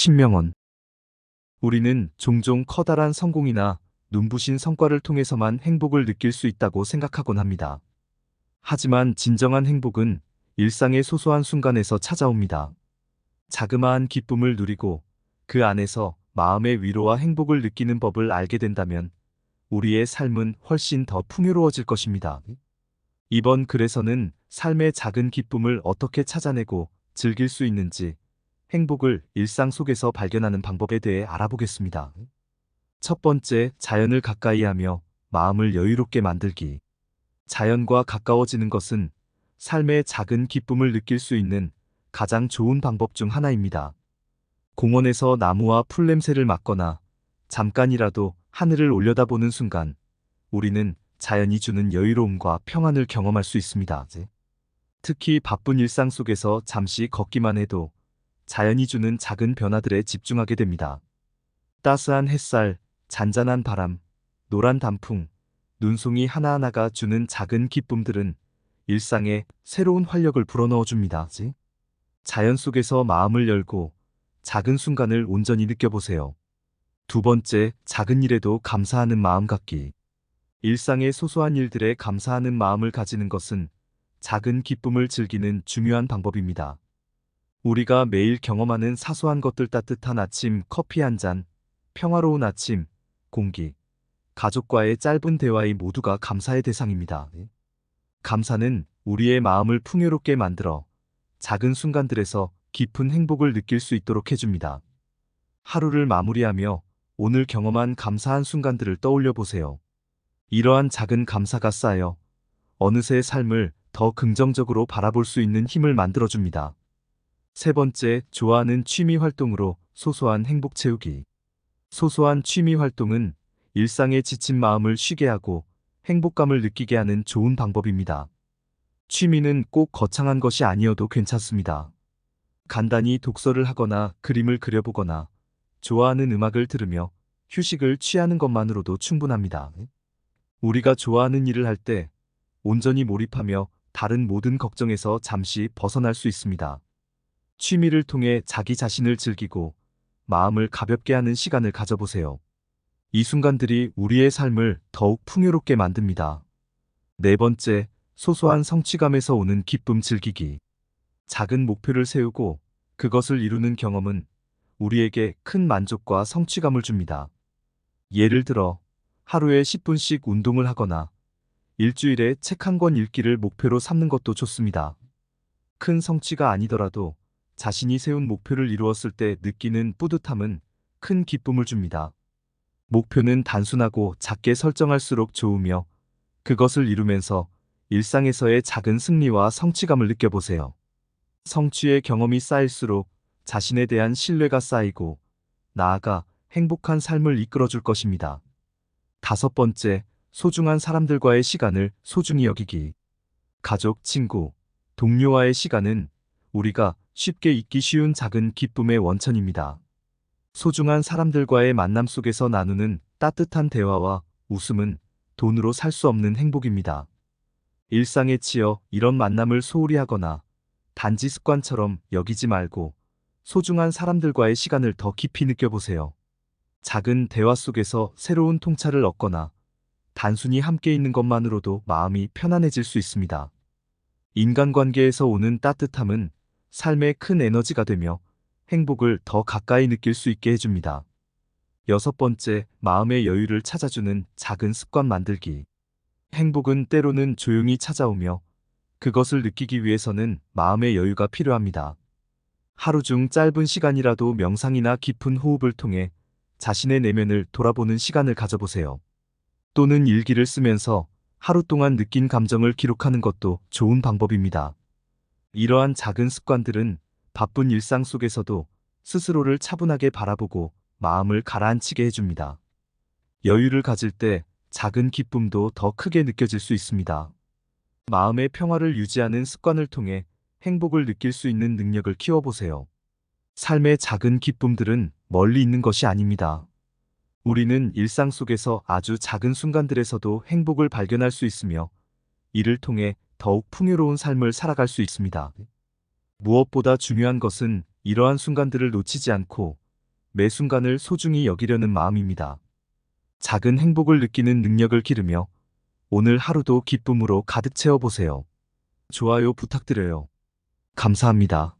신명원. 우리는 종종 커다란 성공이나 눈부신 성과를 통해서만 행복을 느낄 수 있다고 생각하곤 합니다. 하지만 진정한 행복은 일상의 소소한 순간에서 찾아옵니다. 자그마한 기쁨을 누리고 그 안에서 마음의 위로와 행복을 느끼는 법을 알게 된다면 우리의 삶은 훨씬 더 풍요로워질 것입니다. 이번 글에서는 삶의 작은 기쁨을 어떻게 찾아내고 즐길 수 있는지, 행복을 일상 속에서 발견하는 방법에 대해 알아보겠습니다. 첫 번째, 자연을 가까이 하며 마음을 여유롭게 만들기. 자연과 가까워지는 것은 삶의 작은 기쁨을 느낄 수 있는 가장 좋은 방법 중 하나입니다. 공원에서 나무와 풀 냄새를 맡거나 잠깐이라도 하늘을 올려다보는 순간 우리는 자연이 주는 여유로움과 평안을 경험할 수 있습니다. 특히 바쁜 일상 속에서 잠시 걷기만 해도 자연이 주는 작은 변화들에 집중하게 됩니다. 따스한 햇살, 잔잔한 바람, 노란 단풍, 눈송이 하나하나가 주는 작은 기쁨들은 일상에 새로운 활력을 불어넣어 줍니다. 자연 속에서 마음을 열고 작은 순간을 온전히 느껴보세요. 두 번째, 작은 일에도 감사하는 마음 갖기. 일상의 소소한 일들에 감사하는 마음을 가지는 것은 작은 기쁨을 즐기는 중요한 방법입니다. 우리가 매일 경험하는 사소한 것들, 따뜻한 아침, 커피 한 잔, 평화로운 아침, 공기, 가족과의 짧은 대화의 모두가 감사의 대상입니다. 감사는 우리의 마음을 풍요롭게 만들어 작은 순간들에서 깊은 행복을 느낄 수 있도록 해줍니다. 하루를 마무리하며 오늘 경험한 감사한 순간들을 떠올려 보세요. 이러한 작은 감사가 쌓여 어느새 삶을 더 긍정적으로 바라볼 수 있는 힘을 만들어줍니다. 세 번째, 좋아하는 취미 활동으로 소소한 행복 채우기. 소소한 취미 활동은 일상에 지친 마음을 쉬게 하고 행복감을 느끼게 하는 좋은 방법입니다. 취미는 꼭 거창한 것이 아니어도 괜찮습니다. 간단히 독서를 하거나 그림을 그려보거나 좋아하는 음악을 들으며 휴식을 취하는 것만으로도 충분합니다. 우리가 좋아하는 일을 할 때 온전히 몰입하며 다른 모든 걱정에서 잠시 벗어날 수 있습니다. 취미를 통해 자기 자신을 즐기고 마음을 가볍게 하는 시간을 가져보세요. 이 순간들이 우리의 삶을 더욱 풍요롭게 만듭니다. 네 번째, 소소한 성취감에서 오는 기쁨 즐기기. 작은 목표를 세우고 그것을 이루는 경험은 우리에게 큰 만족과 성취감을 줍니다. 예를 들어, 하루에 10분씩 운동을 하거나 일주일에 책 한 권 읽기를 목표로 삼는 것도 좋습니다. 큰 성취가 아니더라도 자신이 세운 목표를 이루었을 때 느끼는 뿌듯함은 큰 기쁨을 줍니다. 목표는 단순하고 작게 설정할수록 좋으며 그것을 이루면서 일상에서의 작은 승리와 성취감을 느껴보세요. 성취의 경험이 쌓일수록 자신에 대한 신뢰가 쌓이고 나아가 행복한 삶을 이끌어줄 것입니다. 다섯 번째, 소중한 사람들과의 시간을 소중히 여기기. 가족, 친구, 동료와의 시간은 우리가 쉽게 잊기 쉬운 작은 기쁨의 원천입니다. 소중한 사람들과의 만남 속에서 나누는 따뜻한 대화와 웃음은 돈으로 살 수 없는 행복입니다. 일상에 치여 이런 만남을 소홀히 하거나 단지 습관처럼 여기지 말고 소중한 사람들과의 시간을 더 깊이 느껴보세요. 작은 대화 속에서 새로운 통찰을 얻거나 단순히 함께 있는 것만으로도 마음이 편안해질 수 있습니다. 인간관계에서 오는 따뜻함은 삶의 큰 에너지가 되며 행복을 더 가까이 느낄 수 있게 해줍니다. 여섯 번째, 마음의 여유를 찾아주는 작은 습관 만들기. 행복은 때로는 조용히 찾아오며 그것을 느끼기 위해서는 마음의 여유가 필요합니다. 하루 중 짧은 시간이라도 명상이나 깊은 호흡을 통해 자신의 내면을 돌아보는 시간을 가져보세요. 또는 일기를 쓰면서 하루 동안 느낀 감정을 기록하는 것도 좋은 방법입니다. 이러한 작은 습관들은 바쁜 일상 속에서도 스스로를 차분하게 바라보고 마음을 가라앉히게 해줍니다. 여유를 가질 때 작은 기쁨도 더 크게 느껴질 수 있습니다. 마음의 평화를 유지하는 습관을 통해 행복을 느낄 수 있는 능력을 키워보세요. 삶의 작은 기쁨들은 멀리 있는 것이 아닙니다. 우리는 일상 속에서 아주 작은 순간들에서도 행복을 발견할 수 있으며 이를 통해 더욱 풍요로운 삶을 살아갈 수 있습니다. 무엇보다 중요한 것은 이러한 순간들을 놓치지 않고 매 순간을 소중히 여기려는 마음입니다. 작은 행복을 느끼는 능력을 기르며 오늘 하루도 기쁨으로 가득 채워보세요. 좋아요 부탁드려요. 감사합니다.